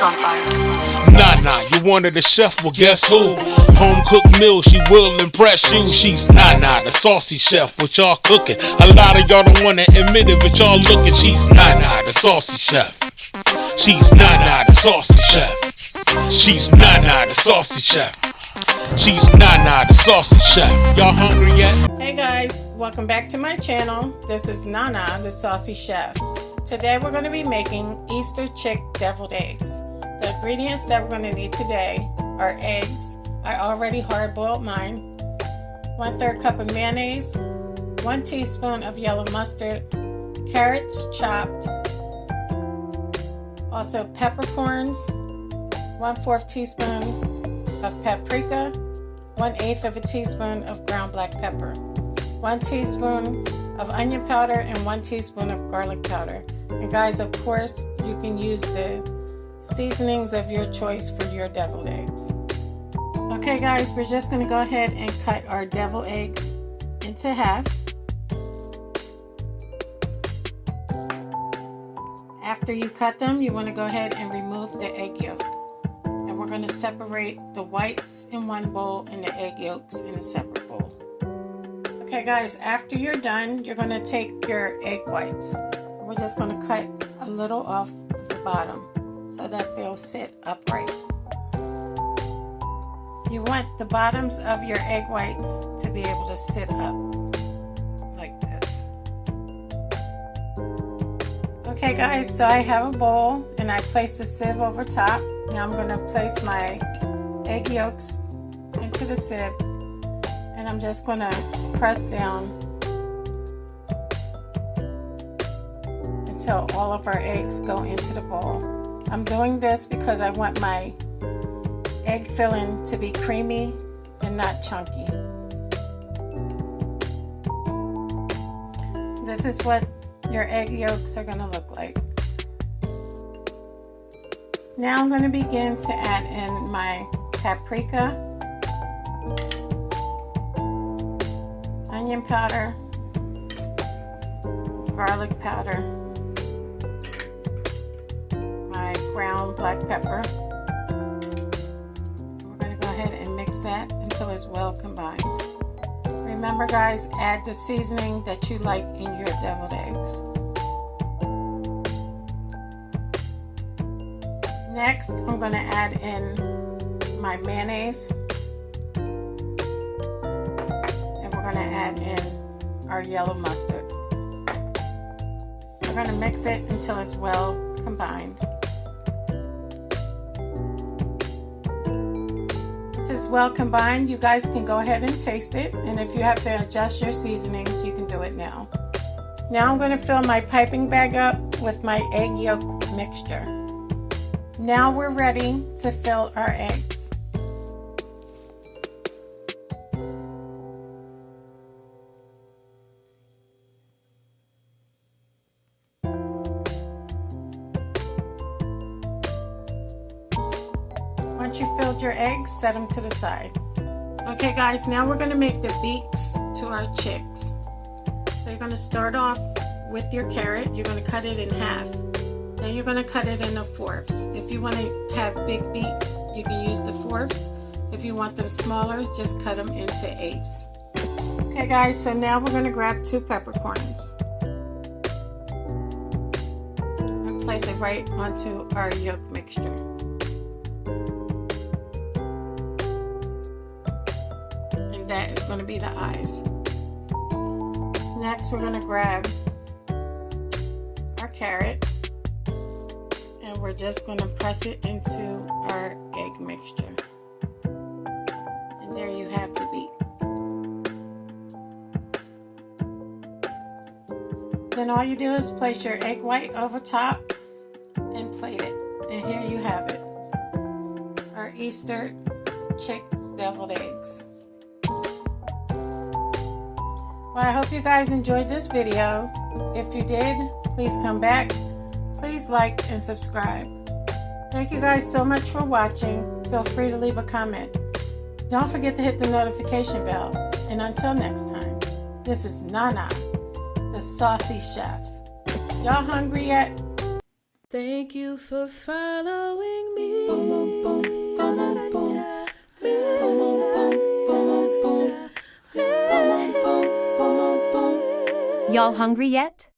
on fire. Nana, you wanted a chef, well guess who? Home cooked meal, she will impress you. She's Nana, the saucy chef, what y'all cooking. A lot of y'all don't wanna admit it, but y'all looking. She's Nana, the saucy chef. She's Nana, the saucy chef. She's Nana, the saucy chef. She's Nana, the saucy chef. Y'all hungry yet? Hey guys, welcome back to my channel. This is Nana, the saucy chef. Today we're going to be making Easter chick deviled eggs. The ingredients that we're going to need today are eggs. I already hard boiled mine. 1/3 cup of mayonnaise. 1 teaspoon of yellow mustard. Carrots chopped. Also peppercorns. 1/4 teaspoon of paprika. 1/8 of a teaspoon of ground black pepper. 1 teaspoon of onion powder and 1 teaspoon of garlic powder. And guys, of course, you can use the seasonings of your choice for your deviled eggs. Okay guys, we're just going to go ahead and cut our deviled eggs into half. After you cut them, you want to go ahead and remove the egg yolk. And we're going to separate the whites in one bowl and the egg yolks in a separate bowl. Okay guys, after you're done, you're going to take your egg whites. We're just going to cut a little off the bottom so that they'll sit upright. You want the bottoms of your egg whites to be able to sit up like this. Okay guys, so I have a bowl and I placed the sieve over top. Now I'm going to place my egg yolks into the sieve and I'm just going to press down until all of our eggs go into the bowl. I'm doing this because I want my egg filling to be creamy and not chunky. This is what your egg yolks are going to look like. Now I'm going to begin to add in my paprika, onion powder, garlic powder, my ground black pepper. We're going to go ahead and mix that until it's well combined. Remember guys, add the seasoning that you like in your deviled eggs. Next, I'm going to add in my mayonnaise. And we're going to add in our yellow mustard. We're going to mix it until it's well combined. Once it's well combined, you guys can go ahead and taste it. And if you have to adjust your seasonings, you can do it now. Now I'm going to fill my piping bag up with my egg yolk mixture. Now we're ready to fill our eggs. Once you filled your eggs, set them to the side. Okay guys, now we're going to make the beaks to our chicks. So you're going to start off with your carrot. You're going to cut it in half. Then you're going to cut it into fourths. If you want to have big beaks, you can use the fourths. If you want them smaller, just cut them into eighths. Okay guys, so now we're going to grab 2 peppercorns and place it right onto our yolk mixture. And that is going to be the eyes. Next, we're going to grab our carrot. We're just going to press it into our egg mixture. And there you have the beak. Then all you do is place your egg white over top and plate it. And here you have it. Our Easter chick deviled eggs. Well, I hope you guys enjoyed this video. If you did, please come back. Please like and subscribe. Thank you guys so much for watching. Feel free to leave a comment. Don't forget to hit the notification bell. And until next time, this is Nana, the saucy chef. Y'all hungry yet? Thank you for following me. Y'all hungry yet?